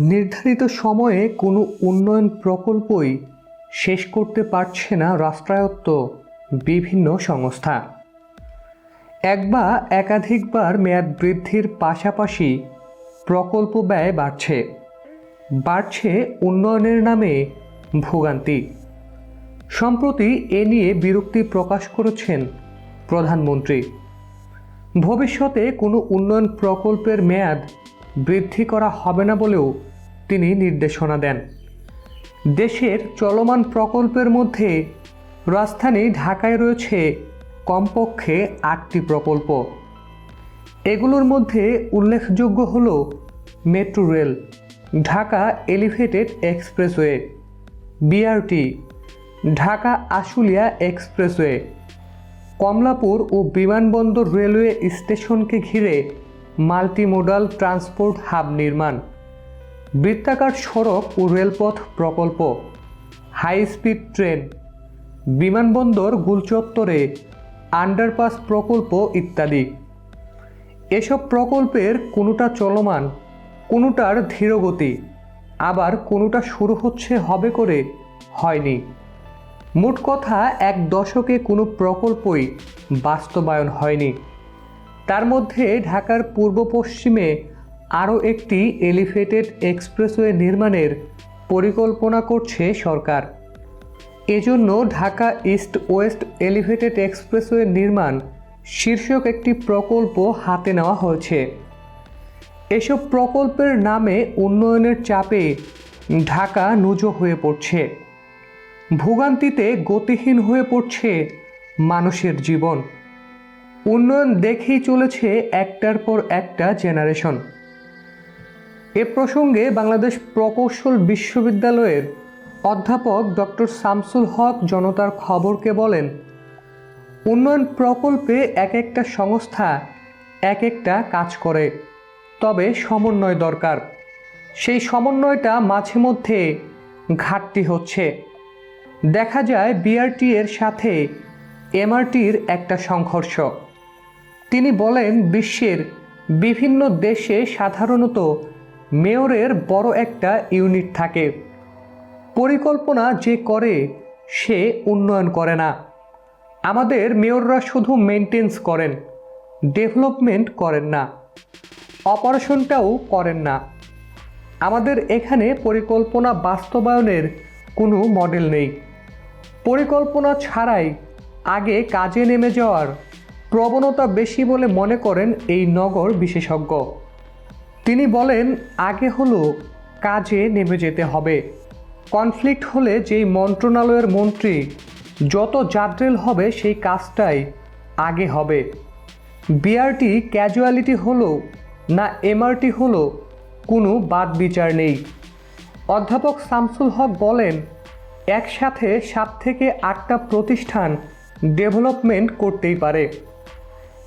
নির্ধারিত সময়ে কোনো উন্নয়ন প্রকল্পই শেষ করতে পারছে না রাষ্ট্রায়ত্ত বিভিন্ন সংস্থা। এক বা একাধিকবার মেয়াদ বৃদ্ধির পাশাপাশি প্রকল্প ব্যয় বাড়ছে উন্নয়নের নামে ভোগান্তি। সম্প্রতি এ নিয়ে বিরক্তি প্রকাশ করেছেন প্রধানমন্ত্রী। ভবিষ্যতে কোনো উন্নয়ন প্রকল্পের মেয়াদ বৃদ্ধি করা হবে না বলেও তিনি নির্দেশনা দেন। দেশের চলমান প্রকল্পের মধ্যে রাজধানী ঢাকায় রয়েছে কমপক্ষে 8টি প্রকল্প। এগুলোর মধ্যে উল্লেখযোগ্য হল metro rail, Dhaka elevated expressway, BRT, Dhaka Ashulia expressway, Kamalapur ও বিমানবন্দর রেলওয়ে স্টেশনকে ঘিরে মাল্টিমোডাল ট্রান্সপোর্ট হাব নির্মাণ, বৃত্তাকার সড়ক ও রেলপথ প্রকল্প, হাই স্পিড ট্রেন, বিমানবন্দর গুলচত্বরে আন্ডারপাস প্রকল্প ইত্যাদি। এসব প্রকল্পের কোনোটা চলমান, কোনোটার ধীরগতি, আবার কোনোটা শুরু হবে করে হয়নি। মোট কথা 1 দশকে কোনো প্রকল্পই বাস্তবায়ন হয়নি। তার মধ্যে ঢাকার পূর্ব পশ্চিমে আরও একটি এলিভেটেড এক্সপ্রেসওয়ে নির্মাণের পরিকল্পনা করছে সরকার। এজন্য Dhaka east west elevated expressway নির্মাণ শীর্ষক একটি প্রকল্প হাতে নেওয়া হয়েছে। এসব প্রকল্পের নামে উন্নয়নের চাপে ঢাকা নুজো হয়ে পড়ছে। ভোগান্তিতে গতিহীন হয়ে পড়ছে মানুষের জীবন। উন্নয়ন দেখেই চলেছে একটার পর একটা জেনারেশন। এ প্রসঙ্গে বাংলাদেশ প্রকৌশল বিশ্ববিদ্যালয়ের অধ্যাপক ডক্টর শামসুল হক জনতার খবরকে বলেন, উন্নয়ন প্রকল্পে এক একটা সংস্থা এক একটা কাজ করে, তবে সমন্বয় দরকার। সেই সমন্বয়টা মাঝে মধ্যে ঘাটতি হচ্ছে। দেখা যায় বিআরটি এর সাথে এমআরটির একটা সংঘর্ষ। তিনি বলেন, বিশ্বের বিভিন্ন দেশে সাধারণত মেয়রের বড় একটা ইউনিট থাকে। পরিকল্পনা যে করে সে উন্নয়ন করে না। আমাদের মেয়ররা শুধু মেনটেন্স করেন, ডেভেলপমেন্ট করেন না, অপারেশনটাও করেন না। আমাদের এখানে পরিকল্পনা বাস্তবায়নের কোনো মডেল নেই। পরিকল্পনা ছাড়াই আগে কাজে নেমে যাওয়ার প্রবণতা বেশি বলে মনে করেন এই নগর বিশেষজ্ঞ। তিনি বলেন, আগে হলো কাজে নেমে যেতে হবে। কনফ্লিক্ট হলে যেই মন্ত্রণালয়ের মন্ত্রী যত জাদ্রেল হবে সেই কাজটাই আগে হবে। বিআরটি ক্যাজুয়ালিটি হলো না এমআরটি হলো কোনো বাদ বিচার নেই। অধ্যাপক শামসুল হক বলেন, একসাথে 7 থেকে 8টা প্রতিষ্ঠান ডেভেলপমেন্ট করতেই পারে,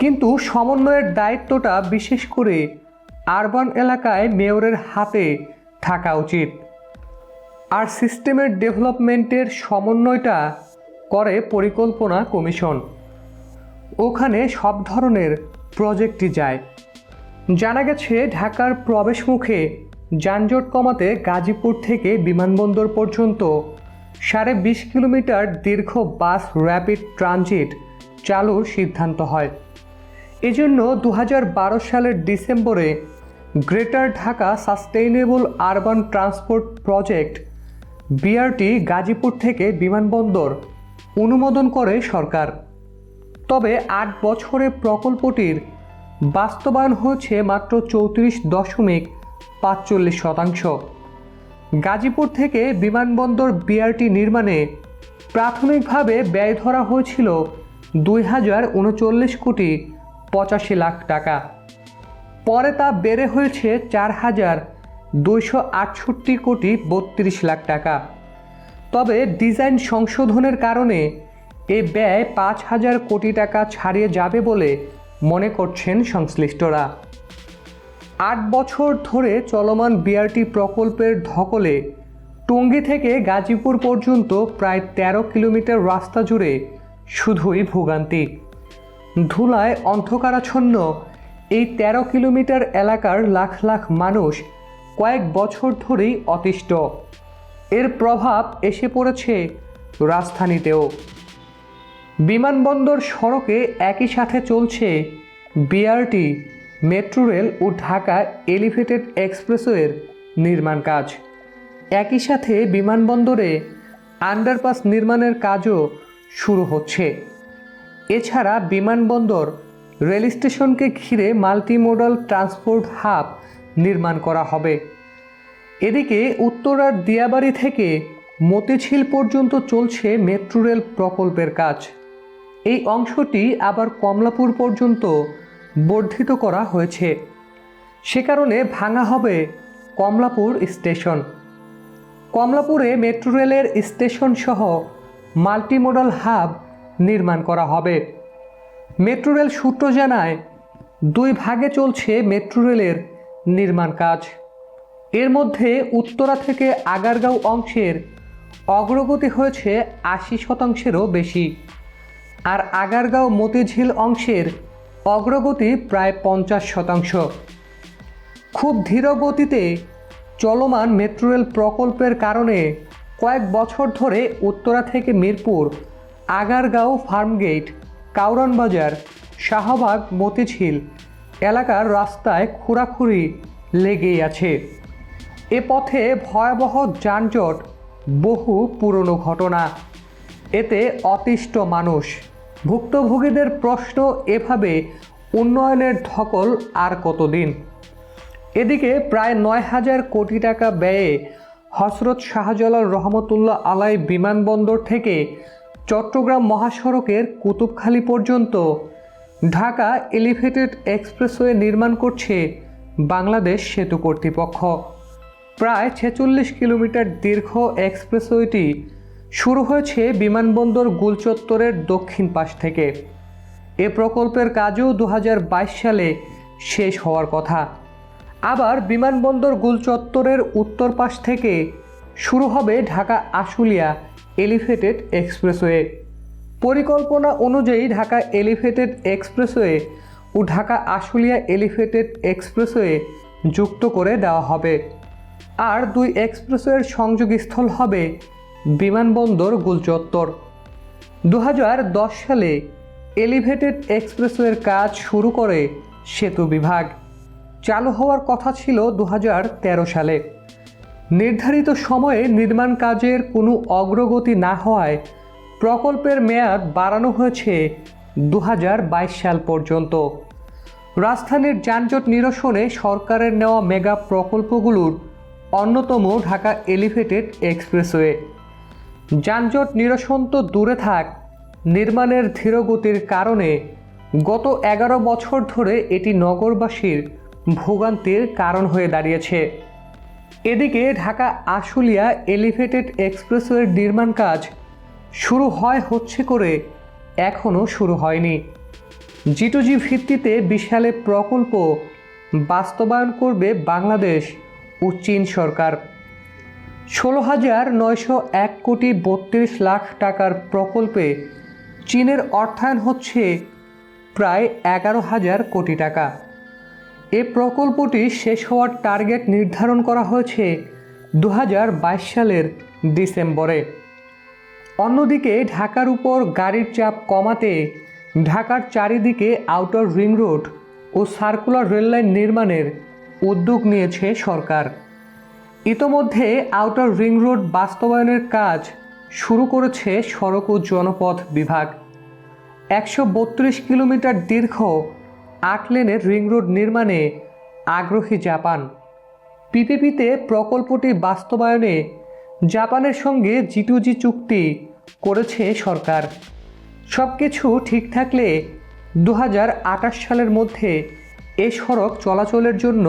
কিন্তু সমন্বয়ের দায়িত্বটা বিশেষ করে আরবান এলাকায় মেয়রের হাতে থাকা উচিত। আর সিস্টেমের ডেভেলপমেন্টের সমন্বয়টা করে পরিকল্পনা কমিশন। ওখানে সব ধরনের প্রজেক্টই যায়। জানা গেছে, ঢাকার প্রবেশমুখে যানজট কমাতে গাজীপুর থেকে বিমানবন্দর পর্যন্ত 20.5 কিলোমিটার দীর্ঘ বাস র্যাপিড ট্রানজিট চালুর সিদ্ধান্ত হয়। এজন্য 2012 সালের ডিসেম্বরে greater Dhaka sustainable urban transport project BRT Gazipur থেকে বিমানবন্দর অনুমোদন করে সরকার। তবে 8 বছরে প্রকল্পটির বাস্তবায়ন হয়েছে মাত্র 34.45%। গাজীপুর থেকে বিমানবন্দর বিআরটি নির্মাণে প্রাথমিকভাবে ব্যয় ধরা হয়েছিল 2039 কোটি 85 লাখ টাকা। পরে তা বেড়ে হয়েছে 4,268 কোটি 32 লাখ টাকা। তবে ডিজাইন সংশোধনের কারণে এ ব্যয় 5,000 কোটি টাকা ছাড়িয়ে যাবে বলে মনে করছেন সংশ্লিষ্টরা। 8 বছর ধরে চলমান বিআরটি প্রকল্পের ধকলে টঙ্গী থেকে গাজীপুর পর্যন্ত প্রায় 13 কিলোমিটার রাস্তা জুড়ে শুধুই ভোগান্তি। ধুলায় অন্ধকারাচ্ছন্ন এই 13 কিলোমিটার এলাকার লাখ লাখ মানুষ কয়েক বছর ধরেই অতিষ্ঠ। এর প্রভাব এসে পড়েছে রাজধানীতেও। বিমানবন্দর সড়কে একই সাথে চলছে বিআরটি, মেট্রো রেল ও ঢাকা এলিভেটেড এক্সপ্রেসওয়ের নির্মাণ কাজ। একই সাথে বিমানবন্দরে আন্ডারপাস নির্মাণের কাজও শুরু হচ্ছে। এছাড়া বিমানবন্দর রেল স্টেশনকে ঘিরে মাল্টিমোডাল ট্রান্সপোর্ট হাব নির্মাণ করা হবে। এদিকে উত্তরার দিয়াবাড়ি থেকে মতিঝিল পর্যন্ত চলছে মেট্রো রেল প্রকল্পের কাজ। এই অংশটি আবার কমলাপুর পর্যন্ত বর্ধিত করা হয়েছে। সে কারণে ভাঙা হবে কমলাপুর স্টেশন। কমলাপুরে মেট্রো রেলের স্টেশন সহ মাল্টিমোডাল হাব নির্মাণ করা হবে। মেট্রো রেল সূত্র জানায়, 2 ভাগে চলছে মেট্রো রেলের নির্মাণ কাজ। এর মধ্যে উত্তরা থেকে আগারগাঁও অংশের অগ্রগতি হয়েছে 80%-এরও বেশি, আর আগারগাঁও মতিঝিল অংশের অগ্রগতি প্রায় 50%। খুব ধীর গতিতে চলমান মেট্রো রেল প্রকল্পের কারণে কয়েক বছর ধরে উত্তরা থেকে মিরপুর, আগারগাঁও, ফার্মগেট, কাউরান বাজার, শাহবাগ, মতিঝিল এলাকার রাস্তায় খোঁড়াখুঁড়ি লেগেই আছে। এ পথে ভয়াবহ যানজট বহু পুরনো ঘটনা। এতে অতিষ্ঠ মানুষ। ভুক্তভোগীদের প্রশ্ন, এভাবে উন্নয়নের ধকল আর কতদিন? এদিকে প্রায় 9,000 কোটি টাকা ব্যয়ে হযরত শাহজালাল রহমতুল্লাহ আলাই বিমানবন্দর থেকে চট্টগ্রাম মহাসড়কের কুতুবখালী পর্যন্ত ঢাকা এলিভেটেড এক্সপ্রেসওয়ে নির্মাণ করছে বাংলাদেশ সেতু কর্তৃপক্ষ। প্রায় 46 কিলোমিটার দীর্ঘ এক্সপ্রেসওয়েটি শুরু হয়েছে বিমানবন্দর গুলচত্বরের দক্ষিণ পাশ থেকে। এ প্রকল্পের কাজও 2022 সালে শেষ হওয়ার কথা। আবার বিমানবন্দর গুলচত্বরের উত্তর পাশ থেকে শুরু হবে ঢাকা আশুলিয়া এলিভেটেড এক্সপ্রেসওয়ে। পরিকল্পনা অনুযায়ী ঢাকা এলিভেটেড এক্সপ্রেসওয়ে ও ঢাকা আশুলিয়া এলিভেটেড এক্সপ্রেসওয়ে যুক্ত করে দেওয়া হবে। আর 2 এক্সপ্রেসওয়ের সংযোগস্থল হবে বিমানবন্দর গুলচত্বর। 2010 সালে এলিভেটেড এক্সপ্রেসওয়ের কাজ শুরু করে সেতু বিভাগ। চালু হওয়ার কথা ছিল 2013 সালে। নির্ধারিত সময়ে নির্মাণ কাজের কোনো অগ্রগতি না হওয়ায় প্রকল্পের মেয়াদ বাড়ানো হয়েছে 2022 সাল পর্যন্ত। রাজধানীর যানজট নিরসনে সরকারের নেওয়া মেগা প্রকল্পগুলোর অন্যতম ঢাকা এলিভেটেড এক্সপ্রেসওয়ে। যানজট নিরসন তো দূরে থাক, নির্মাণের ধীরগতির কারণে গত 11 বছর ধরে এটি নগরবাসীর ভোগান্তির কারণ হয়ে দাঁড়িয়েছে। এদিকে ঢাকা আশুলিয়া এলিভেটেড এক্সপ্রেসওয়ের নির্মাণ কাজ শুরু হচ্ছে করে এখনও শুরু হয়নি। G2G ভিত্তিতে বিশাল প্রকল্প বাস্তবায়ন করবে বাংলাদেশ ও চীন সরকার। 16,901 কোটি 32 লাখ টাকার প্রকল্পে চীনের অর্থায়ন হচ্ছে প্রায় 11,000 কোটি টাকা। এ প্রকল্পটি শেষ হওয়ার টার্গেট নির্ধারণ করা হয়েছে 2022 সালের ডিসেম্বরে। অন্যদিকে ঢাকার উপর গাড়ির চাপ কমাতে ঢাকার চারিদিকে আউটার রিং রোড ও সার্কুলার রেললাইন নির্মাণের উদ্যোগ নিয়েছে সরকার। ইতোমধ্যে আউটার রিং রোড বাস্তবায়নের কাজ শুরু করেছে সড়ক ও জনপথ বিভাগ। 132 কিলোমিটার দীর্ঘ 8 লেনের রিং রোড নির্মাণে আগ্রহী জাপান। পিপিপিতে প্রকল্পটি বাস্তবায়নে জাপানের সঙ্গে G2G চুক্তি করেছে সরকার। সব কিছু ঠিক থাকলে 2028 সালের মধ্যে এ সড়ক চলাচলের জন্য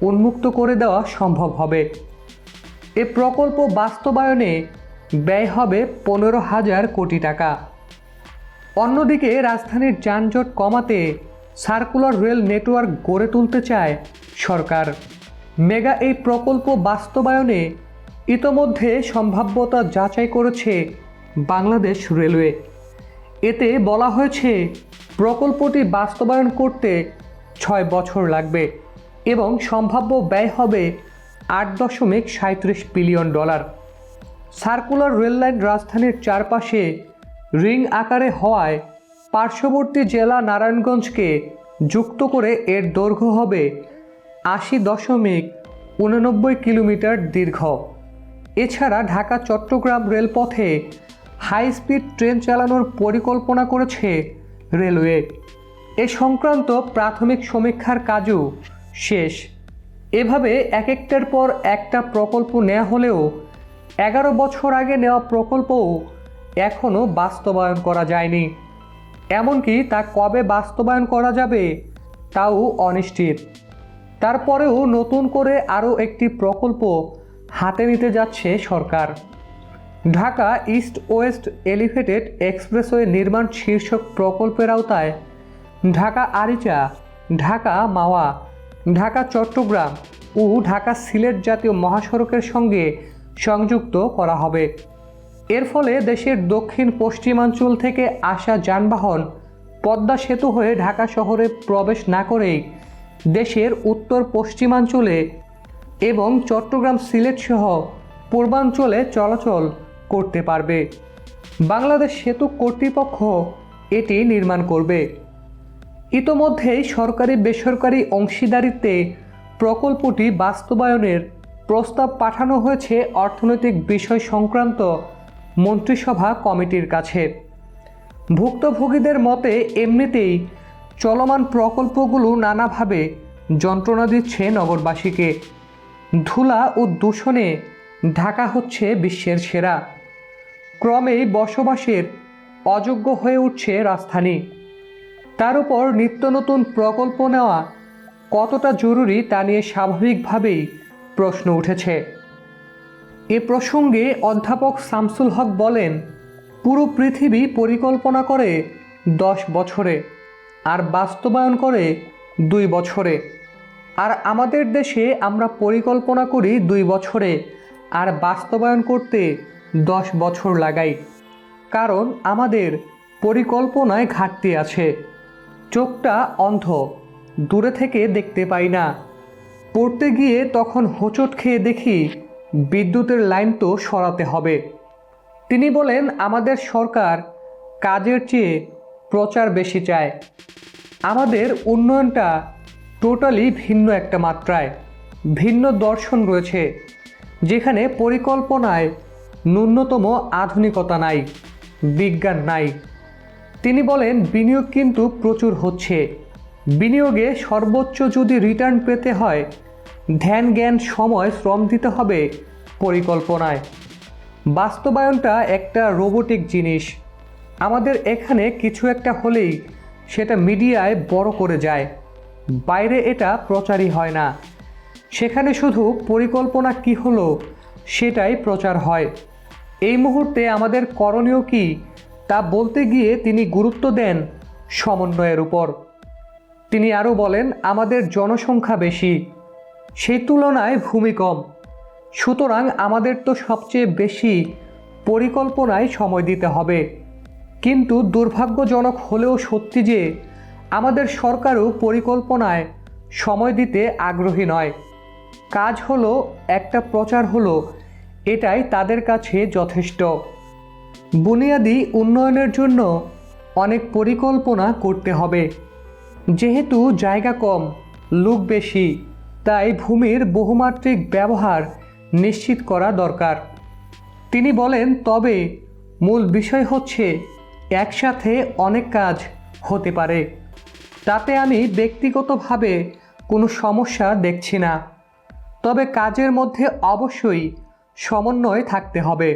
উন্মুক্ত করে দেওয়া সম্ভব হবে। এ প্রকল্প বাস্তবায়নে ব্যয় হবে 15,000 কোটি টাকা। অন্যদিকে রাজধানীর যানজট কমাতে সার্কুলার রেল নেটওয়ার্ক গড়ে তুলতে চায় সরকার। মেগা এই প্রকল্প বাস্তবায়নে ইতোমধ্যে সম্ভাব্যতা যাচাই করেছে বাংলাদেশ রেলওয়ে। এতে বলা হয়েছে প্রকল্পটি বাস্তবায়ন করতে 6 বছর লাগবে এবং সম্ভাব্য ব্যয় হবে $8.37 বিলিয়ন। সার্কুলার রেললাইন রাজধানীর চারপাশে রিং আকারে হওয়ায় পার্শ্ববর্তী জেলা নারায়ণগঞ্জকে যুক্ত করে এর দৈর্ঘ্য হবে 80.89 কিলোমিটার দীর্ঘ। এছাড়া ঢাকা চট্টগ্রাম রেলপথে হাই স্পিড ট্রেন চালানোর পরিকল্পনা করেছে রেলওয়ে। এ সংক্রান্ত প্রাথমিক সমীক্ষার কাজও শেষ। এভাবে এক একটার পর একটা প্রকল্প নেওয়া হলেও 11 বছর আগে নেওয়া প্রকল্পও এখনও বাস্তবায়ন করা যায়নি। এমনকি তা কবে বাস্তবায়ন করা যাবে তাও অনিশ্চিত। তারপরেও নতুন করে আরও একটি প্রকল্প হাতে নিতে যাচ্ছে সরকার। Dhaka east west elevated expressway নির্মাণ শীর্ষক প্রকল্পের আওতায় ঢাকা আরিচা, ঢাকা মাওয়া, ঢাকা চট্টগ্রাম ও ঢাকা সিলেট জাতীয় মহাসড়কের সঙ্গে সংযুক্ত করা হবে। এর ফলে দেশের দক্ষিণ পশ্চিমাঞ্চল থেকে আসা যানবাহন পদ্মা সেতু হয়ে ঢাকা শহরে প্রবেশ না করেই দেশের উত্তর পশ্চিমাঞ্চলে এবং চট্টগ্রাম সিলেট সহ পূর্বাঞ্চলে চলাচল করতে পারবে। বাংলাদেশ সেতু কর্তৃপক্ষ এটি নির্মাণ করবে। ইতোমধ্যেই সরকারি বেসরকারি অংশীদারিত্বে প্রকল্পটি বাস্তবায়নের প্রস্তাব পাঠানো হয়েছে অর্থনৈতিক বিষয় সংক্রান্ত মন্ত্রিসভা কমিটির কাছে। ভুক্তভোগীদের মতে এমনিতেই চলমান প্রকল্পগুলো নানাভাবে যন্ত্রণা দিচ্ছে নগরবাসীকে। ধুলা ও দূষণে ঢাকা হচ্ছে বিশ্বের সেরা। ক্রমেই বসবাসের অযোগ্য হয়ে উঠছে রাজধানী। তার উপর নিত্য নতুন প্রকল্প নেওয়া কতটা জরুরি তা নিয়ে স্বাভাবিকভাবেই প্রশ্ন উঠেছে। এ প্রসঙ্গে অধ্যাপক শামসুল হক বলেন, পুরো পৃথিবী পরিকল্পনা করে 10 বছরে আর বাস্তবায়ন করে 2 বছরে, আর আমাদের দেশে আমরা পরিকল্পনা করি 2 বছরে আর বাস্তবায়ন করতে 10 বছর লাগাই। কারণ আমাদের পরিকল্পনায় ঘাটতি আছে। চোখটা অন্ধ, দূরে থেকে দেখতে পাই না। পড়তে গিয়ে তখন হোঁচট খেয়ে দেখি বিদ্যুতের লাইন তো সরাতে হবে। তিনি বলেন, আমাদের সরকার কাজের চেয়ে প্রচার বেশি চায়। আমাদের উন্নয়নটা টোটালি ভিন্ন একটা মাত্রায়, ভিন্ন দর্শন রয়েছে, যেখানে পরিকল্পনায় ন্যূনতম আধুনিকতা নাই, বিজ্ঞান নাই। তিনি বলেন, বিনিয়োগ কিন্তু প্রচুর হচ্ছে। বিনিয়োগে সর্বোচ্চ যদি রিটার্ন পেতে হয় ধ্যান জ্ঞান সময় শ্রম দিতে হবে পরিকল্পনায়। বাস্তবায়নটা একটা রোবোটিক জিনিস। আমাদের এখানে কিছু একটা হলেই সেটা মিডিয়ায় বড় করে যায়, বাইরে এটা প্রচারই হয় না। সেখানে শুধু পরিকল্পনা কি হলো সেটাই প্রচার হয়। এই মুহূর্তে আমাদের করণীয় কি তা বলতে গিয়ে তিনি গুরুত্ব দেন সমন্বয়ের উপর। তিনি আরও বলেন, আমাদের জনসংখ্যা বেশি, সেই তুলনায় ভূমি কম, সুতরাং আমাদের তো সবচেয়ে বেশি পরিকল্পনায় সময় দিতে হবে। কিন্তু দুর্ভাগ্যজনক হলেও সত্যি যে আমাদের সরকারও পরিকল্পনায় সময় দিতে আগ্রহী নয়। কাজ হলো একটা, প্রচার হলো, এটাই তাদের কাছে যথেষ্ট। বুনিয়াদি উন্নয়নের জন্য অনেক পরিকল্পনা করতে হবে। যেহেতু জায়গা কম, লোক বেশি, তাই ভূমির বহুমাত্রিক ব্যবহার নিশ্চিত করা দরকার। তিনি বলেন, তবে মূল বিষয় হচ্ছে একসাথে অনেক কাজ হতে পারে। তাতে আমি ব্যক্তিগতভাবে কোনো সমস্যা দেখছি না। তবে কাজের মধ্যে অবশ্যই সমন্বয় থাকতে হবে।